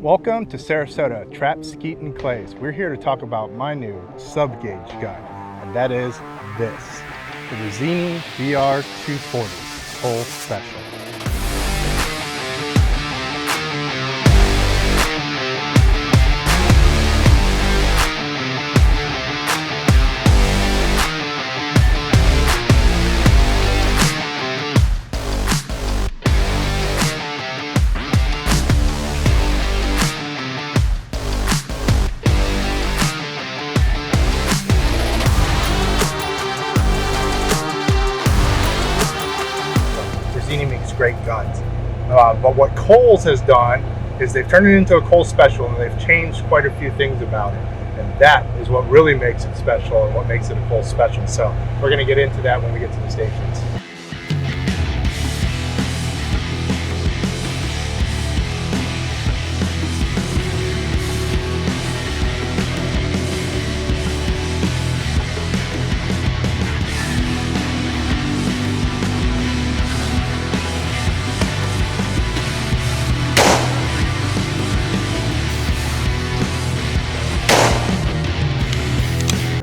Welcome to Sarasota Trap, Skeet, and Clays. We're here to talk about my new sub-gauge gun, and that is this, the Rizzini BR240 Cole Special. Rizzini makes great guns, but what Cole's has done is they've turned it into a Cole Special, and they've changed quite a few things about it, and that is what really makes it special and what makes it a Cole Special. So we're going to get into that when we get to the stations.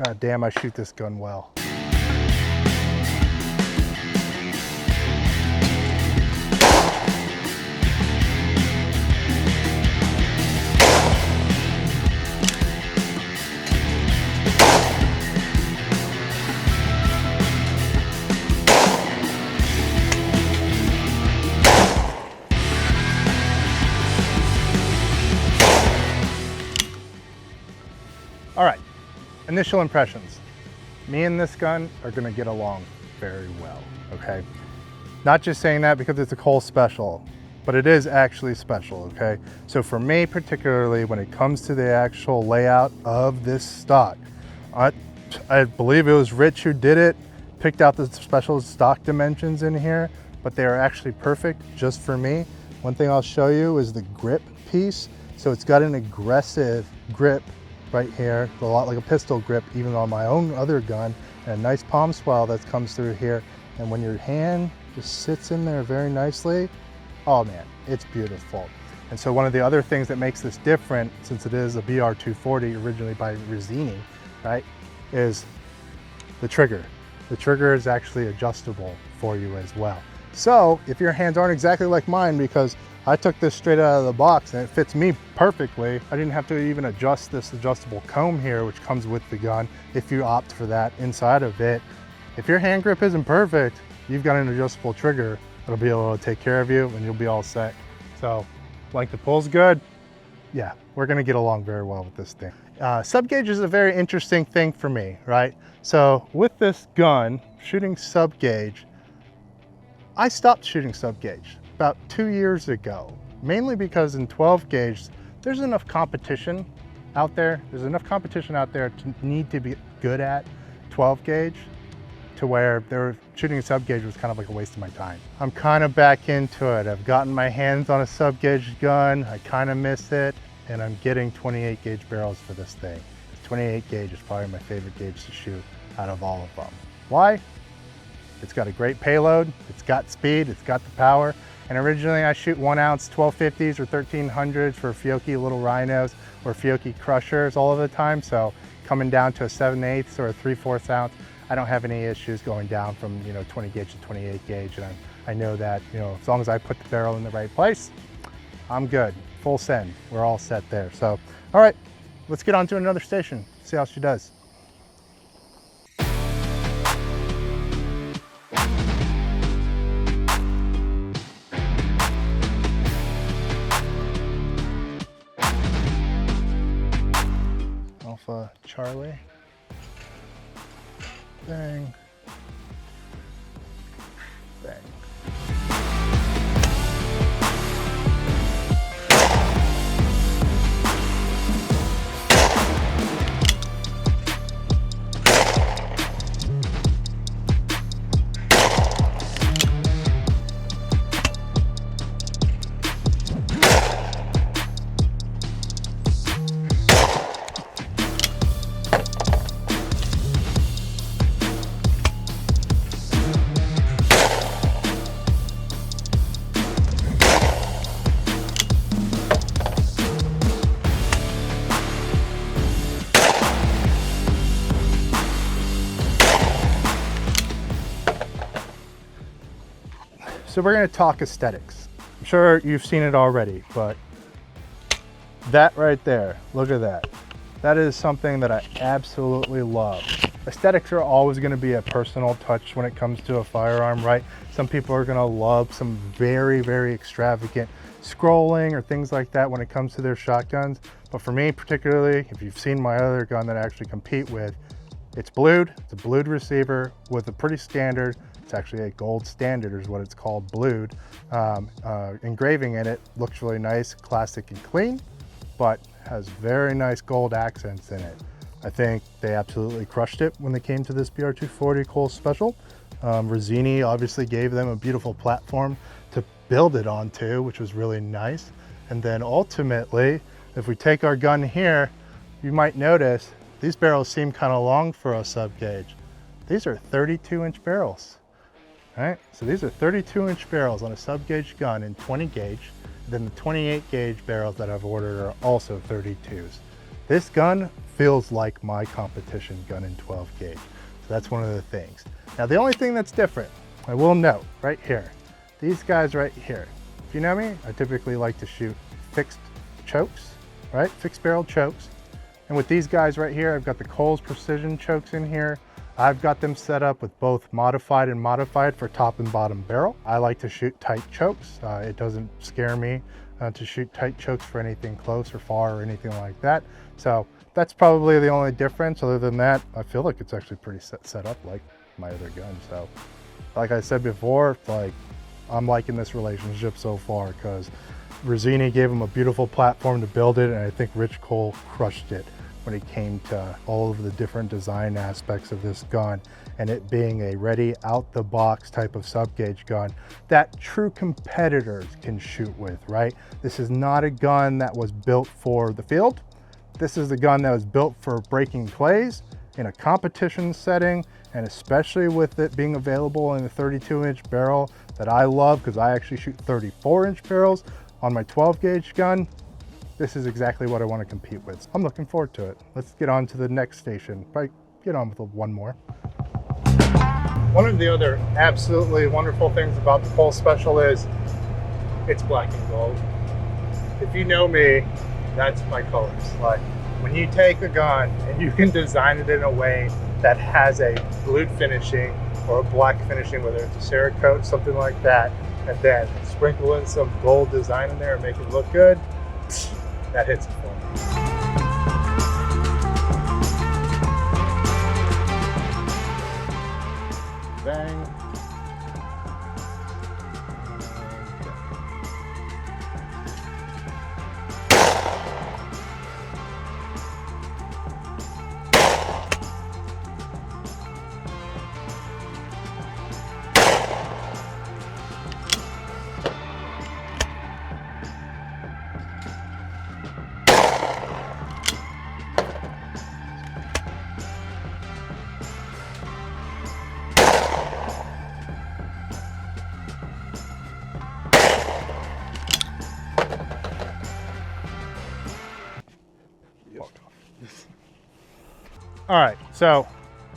God damn, I shoot this gun well. All right. Initial impressions. Me and this gun are gonna get along very well, okay? Not just saying that because it's a Cole Special, but it is actually special, okay? So for me particularly, when it comes to the actual layout of this stock, I believe it was Rich who did it, picked out the special stock dimensions in here, but they are actually perfect just for me. One thing I'll show you is the grip piece. So it's got an aggressive grip right here, a lot like a pistol grip, even on my own other gun, and a nice palm swell that comes through here. And when your hand just sits in there very nicely, oh man, it's beautiful. And so one of the other things that makes this different, since it is a BR240 originally by Rizzini, right, is the trigger. The trigger is actually adjustable for you as well. So if your hands aren't exactly like mine, because I took this straight out of the box and it fits me perfectly. I didn't have to even adjust this adjustable comb here, which comes with the gun, if you opt for that inside of it. If your hand grip isn't perfect, you've got an adjustable trigger that'll be able to take care of you and you'll be all set. So length of pull's good. Yeah, we're gonna get along very well with this thing. Sub-gauge is a very interesting thing for me, right? So with this gun, shooting sub-gauge, I stopped shooting sub-gauge about 2 years ago, mainly because in 12 gauge, there's enough competition out there. There's enough competition out there to need to be good at 12 gauge to where shooting sub gauge was kind of like a waste of my time. I'm kind of back into it. I've gotten my hands on a sub gauge gun. I kind of miss it, and I'm getting 28 gauge barrels for this thing. 28 gauge is probably my favorite gauge to shoot out of all of them. Why? It's got a great payload, it's got speed, it's got the power. And originally I shoot 1 ounce 1250s or 1300s for Fiocchi little rhinos or Fiocchi crushers all of the time. So coming down to a 7/8 or a 3/4 ounce, I don't have any issues going down from 20 gauge to 28 gauge. And I know that as long as I put the barrel in the right place, I'm good. Full send, we're all set there. So, all right, let's get on to another station, see how she does. Alpha Charlie. Bang. Bang. So we're gonna talk aesthetics. I'm sure you've seen it already, but that right there, look at that. That is something that I absolutely love. Aesthetics are always gonna be a personal touch when it comes to a firearm, right? Some people are gonna love some very, very extravagant scrolling or things like that when it comes to their shotguns. But for me particularly, if you've seen my other gun that I actually compete with, it's blued. It's a blued receiver with a pretty standard, it's actually a gold standard is what it's called, blued. Engraving in it looks really nice, classic and clean, but has very nice gold accents in it. I think they absolutely crushed it when they came to this BR240 Cole Special. Rizzini obviously gave them a beautiful platform to build it onto, which was really nice. And then ultimately, if we take our gun here, you might notice these barrels seem kind of long for a sub gauge. These are 32-inch barrels, right? So these are 32-inch barrels on a sub gauge gun in 20 gauge. Then the 28 gauge barrels that I've ordered are also 32s. This gun feels like my competition gun in 12 gauge. So that's one of the things. Now the only thing that's different, I will note right here, these guys right here. If you know me, I typically like to shoot fixed chokes, right? Fixed barrel chokes. And with these guys right here, I've got the Cole's precision chokes in here. I've got them set up with both modified and modified for top and bottom barrel. I like to shoot tight chokes. It doesn't scare me to shoot tight chokes for anything close or far or anything like that. So that's probably the only difference. Other than that, I feel like it's actually pretty set up like my other gun. So like I said before, like I'm liking this relationship so far because Rizzini gave him a beautiful platform to build it, and I think Rich Cole crushed it when it came to all of the different design aspects of this gun, and it being a ready out the box type of sub gauge gun that true competitors can shoot with, right? This is not a gun that was built for the field. This is the gun that was built for breaking clays in a competition setting, and especially with it being available in a 32-inch barrel that I love because I actually shoot 34-inch barrels on my 12 gauge gun. This is exactly what I want to compete with. I'm looking forward to it. Let's get on to the next station. Probably get on with one more. One of the other absolutely wonderful things about the Cole Special is it's black and gold. If you know me, that's my colors. Like when you take a gun and you can design it in a way that has a blued finishing or a black finishing, whether it's a Cerakote, something like that, and then sprinkle in some gold design in there and make it look good, that hits it for me. Bang. All right, so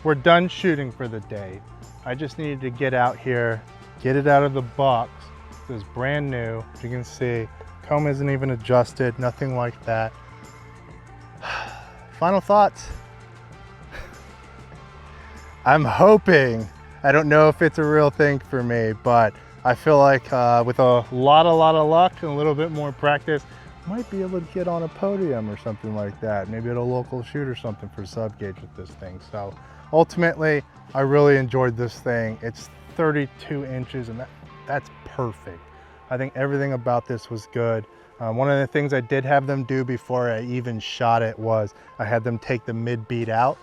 we're done shooting for the day. I just needed to get out here, get it out of the box. It's brand new. As you can see, comb isn't even adjusted, nothing like that. Final thoughts. I'm hoping, I don't know if it's a real thing for me, but I feel like with a lot of luck and a little bit more practice, might be able to get on a podium or something like that. Maybe at a local shoot or something for sub gauge with this thing. So ultimately, I really enjoyed this thing. It's 32 inches and that's perfect. I think everything about this was good. One of the things I did have them do before I even shot it was I had them take the mid bead out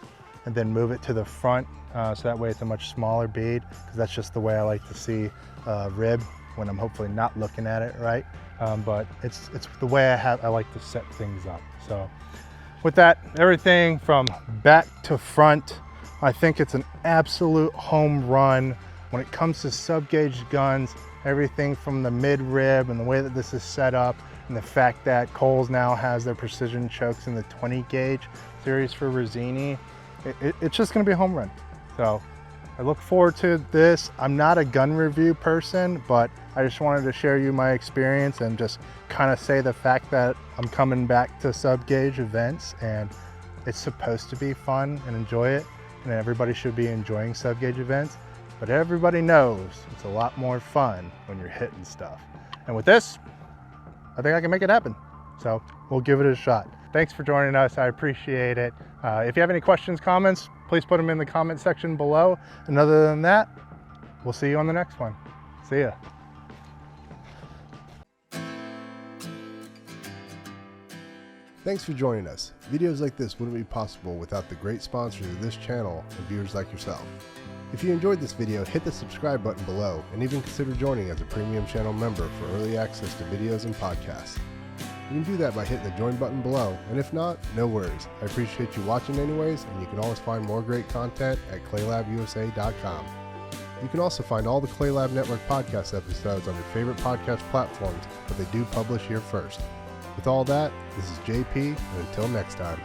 and then move it to the front. So that way it's a much smaller bead, because that's just the way I like to see rib when I'm hopefully not looking at it, right? But it's the way I like to set things up. So with that, everything from back to front, I think it's an absolute home run when it comes to sub gauge guns. Everything from the mid rib and the way that this is set up, and the fact that Cole's now has their precision chokes in the 20 gauge series for Rizzini, it's just going to be a home run. So I look forward to this. I'm not a gun review person, but I just wanted to share you my experience and just kind of say the fact that I'm coming back to sub-gauge events, and it's supposed to be fun and enjoy it, and everybody should be enjoying sub-gauge events, but everybody knows it's a lot more fun when you're hitting stuff. And with this, I think I can make it happen. So we'll give it a shot. Thanks for joining us. I appreciate it. If you have any questions, comments, please put them in the comment section below. And other than that, we'll see you on the next one. See ya. Thanks for joining us. Videos like this wouldn't be possible without the great sponsors of this channel and viewers like yourself. If you enjoyed this video, hit the subscribe button below and even consider joining as a premium channel member for early access to videos and podcasts. You can do that by hitting the join button below, and if not, no worries. I appreciate you watching anyways, and you can always find more great content at claylabusa.com. You can also find all the Clay Lab Network podcast episodes on your favorite podcast platforms, but they do publish here first. With all that, this is JP, and until next time.